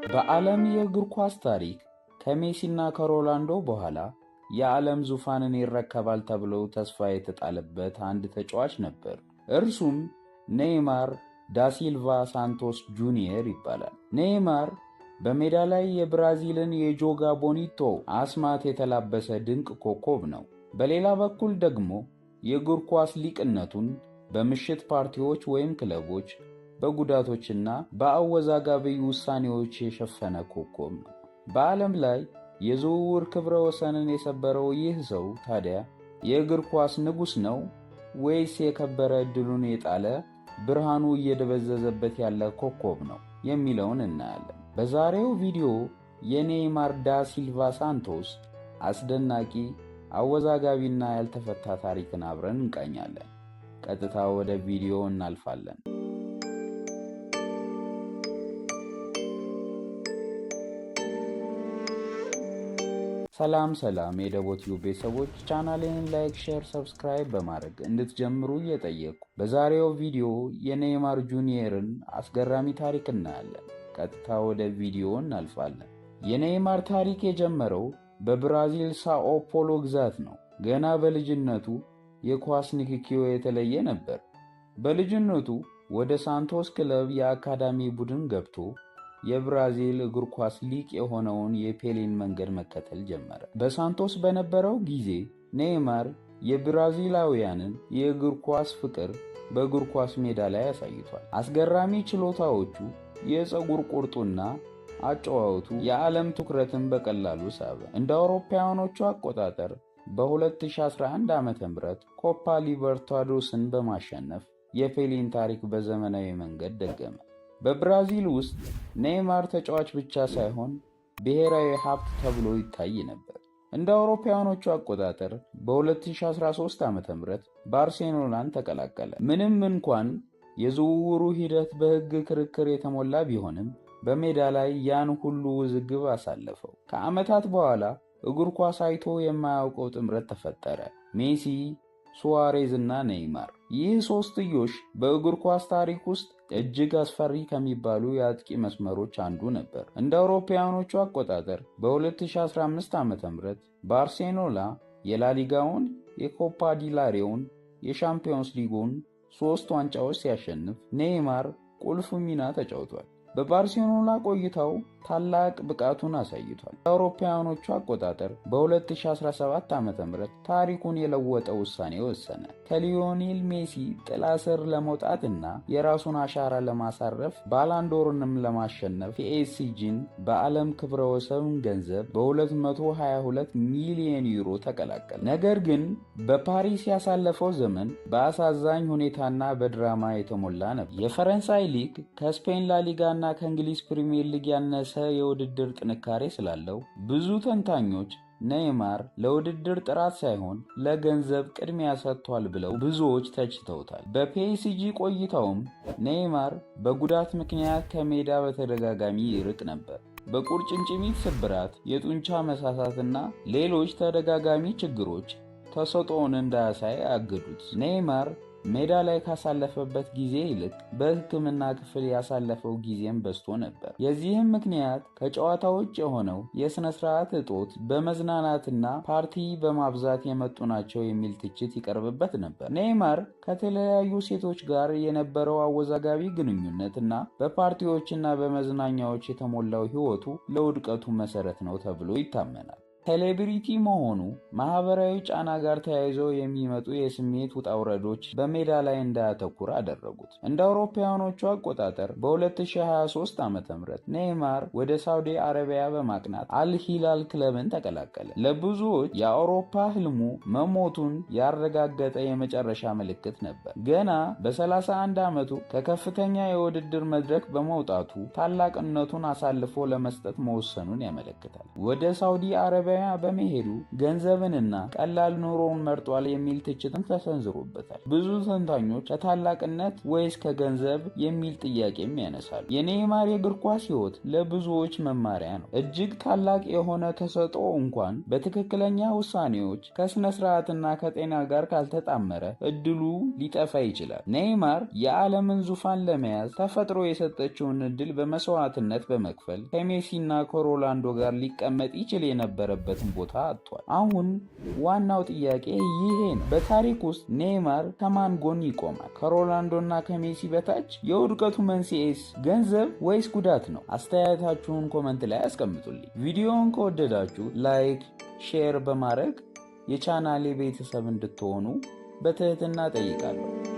በዓለም የእግር ኳስ ታሪክ ከሜሲና ከሮናልዶ በኋላ የዓለም ዙፋንን ይረከባል ተብሎ ተስፋ የተጣለበት አንድ ተጫዋች ነበር። እርሱም ኔይማር ዳሲልቫ ሳንቶስ ጁኒየር ይባላል። ኔይማር በሜዳ ላይ የብራዚልን የጆጋ ቦኒቶ አስማት የተላበሰ ድንቅ ኮከብ ነው። በሌላ በኩል ደግሞ የእግር ኳስ ሊቅነቱን በምሽት ፓርቲዎች ወይም ክለቦች፣ በጉዳቶችና በአወዛጋቢ ውሳኔዎች የሸፈነ ኮከብ ነው። በዓለም ላይ የዝውውር ክብረ ወሰንን የሰበረው ይህ ሰው ታዲያ የእግር ኳስ ንጉሥ ነው ወይስ የከበረ ዕድሉን የጣለ ብርሃኑ እየደበዘዘበት ያለ ኮከብ ነው የሚለውን እናያለን። በዛሬው ቪዲዮ የኔይማር ዳ ሲልቫ ሳንቶስ አስደናቂ አወዛጋቢና ያልተፈታ ታሪክን አብረን እንቃኛለን። ቀጥታ ወደ ቪዲዮ እናልፋለን። ሰላም የደቦቲው ቤተሰቦች፣ ቻናሌን ላይክ፣ ሼር፣ ሰብስክራይብ በማድረግ እንድትጀምሩ እየጠየቅኩ በዛሬው ቪዲዮ የኔይማር ጁኒየርን አስገራሚ ታሪክ እናያለን። ቀጥታ ወደ ቪዲዮ እናልፋለን። የኔይማር ታሪክ የጀመረው በብራዚል ሳኦ ፖሎ ግዛት ነው። ገና በልጅነቱ የኳስ ንክኪው የተለየ ነበር። በልጅነቱ ወደ ሳንቶስ ክለብ የአካዳሚ ቡድን ገብቶ የብራዚል እግር ኳስ ሊቅ የሆነውን የፔሌን መንገድ መከተል ጀመረ። በሳንቶስ በነበረው ጊዜ ኔይማር የብራዚላውያንን የእግር ኳስ ፍቅር በእግር ኳስ ሜዳ ላይ አሳይቷል። አስገራሚ ችሎታዎቹ፣ የፀጉር ቁርጡና አጨዋወቱ የዓለም ትኩረትን በቀላሉ ሳበ። እንደ አውሮፓውያኖቹ አቆጣጠር በ2011 ዓ.ም ኮፓ ሊበርታዶስን በማሸነፍ የፔሌን ታሪክ በዘመናዊ መንገድ ደገመ። በብራዚል ውስጥ ኔይማር ተጫዋች ብቻ ሳይሆን ብሔራዊ ሀብት ተብሎ ይታይ ነበር። እንደ አውሮፓውያኖቹ አቆጣጠር በ2013 ዓ.ም ባርሴሎናን ተቀላቀለ። ምንም እንኳን የዝውውሩ ሂደት በሕግ ክርክር የተሞላ ቢሆንም በሜዳ ላይ ያን ሁሉ ውዝግብ አሳለፈው። ከዓመታት በኋላ እግር ኳስ አይቶ የማያውቀው ጥምረት ተፈጠረ፤ ሜሲ፣ ሱዋሬዝ እና ኔይማር። ይህ ሶስትዮሽ በእግር ኳስ ታሪክ ውስጥ እጅግ አስፈሪ ከሚባሉ የአጥቂ መስመሮች አንዱ ነበር። እንደ አውሮፓውያኖቹ አቆጣጠር በ2015 ዓ.ም ባርሴሎና የላሊጋውን፣ የኮፓ ዲላሬውን፣ የሻምፒዮንስ ሊጉን 3 ዋንጫዎች ሲያሸንፍ ኔይማር ቁልፍ ሚና ተጫውቷል። በባርሴሎና ቆይታው ታላቅ ብቃቱን አሳይቷል። አውሮፓውያኖቹ አቆጣጠር በ2017 ዓ.ም ታሪኩን የለወጠ ውሳኔ ወሰነ። ከሊዮኔል ሜሲ ጥላ ስር ለመውጣትና የራሱን አሻራ ለማሳረፍ ባላንዶርንም ለማሸነፍ ፒኤስጂን በዓለም ክብረ ወሰን ገንዘብ በ222 ሚሊዮን ዩሮ ተቀላቀለ። ነገር ግን በፓሪስ ያሳለፈው ዘመን በአሳዛኝ ሁኔታና በድራማ የተሞላ ነበር። የፈረንሳይ ሊግ ከስፔን ላሊጋና ከእንግሊዝ ፕሪሚየር ሊግ ያነሰ የውድድር ጥንካሬ ስላለው ብዙ ተንታኞች ኔይማር ለውድድር ጥራት ሳይሆን ለገንዘብ ቅድሚያ ሰጥቷል ብለው ብዙዎች ተችተውታል። በፒኤስጂ ቆይታውም ኔይማር በጉዳት ምክንያት ከሜዳ በተደጋጋሚ ይርቅ ነበር። በቁርጭምጭሚት ስብራት፣ የጡንቻ መሳሳትና ሌሎች ተደጋጋሚ ችግሮች ተሰጥኦውን እንዳያሳይ አገዱት። ኔይማር ሜዳ ላይ ካሳለፈበት ጊዜ ይልቅ በሕክምና ክፍል ያሳለፈው ጊዜም በዝቶ ነበር። የዚህም ምክንያት ከጨዋታ ውጭ የሆነው የሥነ ሥርዓት እጦት፣ በመዝናናትና ፓርቲ በማብዛት የመጡ ናቸው የሚል ትችት ይቀርብበት ነበር። ኔይማር ከተለያዩ ሴቶች ጋር የነበረው አወዛጋቢ ግንኙነትና በፓርቲዎችና በመዝናኛዎች የተሞላው ሕይወቱ ለውድቀቱ መሠረት ነው ተብሎ ይታመናል። ሴሌብሪቲ መሆኑ ማህበራዊ ጫና ጋር ተያይዘው የሚመጡ የስሜት ውጣውረዶች በሜዳ ላይ እንዳያተኩር አደረጉት። እንደ አውሮፓውያኖቹ አቆጣጠር በ2023 ዓ.ም ኔይማር ወደ ሳውዲ አረቢያ በማቅናት አልሂላል ክለብን ተቀላቀለ። ለብዙዎች የአውሮፓ ህልሙ መሞቱን ያረጋገጠ የመጨረሻ ምልክት ነበር። ገና በ31 ዓመቱ ከከፍተኛ የውድድር መድረክ በመውጣቱ ታላቅነቱን አሳልፎ ለመስጠት መወሰኑን ያመለክታል። ወደ ሳውዲ አረቢያ ኮሪያ በመሄዱ ገንዘብንና ቀላል ኑሮውን መርጧል የሚል ትችትም ተሰንዝሮበታል። ብዙ ተንታኞች ከታላቅነት ወይስ ከገንዘብ የሚል ጥያቄም ያነሳሉ። የኔይማር የእግር ኳስ ሕይወት ለብዙዎች መማሪያ ነው። እጅግ ታላቅ የሆነ ተሰጥኦ እንኳን በትክክለኛ ውሳኔዎች ከስነ ስርዓትና ከጤና ጋር ካልተጣመረ እድሉ ሊጠፋ ይችላል። ኔይማር የዓለምን ዙፋን ለመያዝ ተፈጥሮ የሰጠችውን እድል በመስዋዕትነት በመክፈል ከሜሲና ከሮናልዶ ጋር ሊቀመጥ ይችል የነበረበትን ቦታ አጥቷል። አሁን ዋናው ጥያቄ ይሄ ነው። በታሪክ ውስጥ ኔይማር ከማን ጎን ይቆማል? ከሮናልዶና ከሜሲ በታች? የውድቀቱ መንስኤስ ገንዘብ ወይስ ጉዳት ነው? አስተያየታችሁን ኮመንት ላይ አስቀምጡልኝ። ቪዲዮውን ከወደዳችሁ ላይክ፣ ሼር በማድረግ የቻናሌ ቤተሰብ እንድትሆኑ በትህትና ጠይቃለሁ።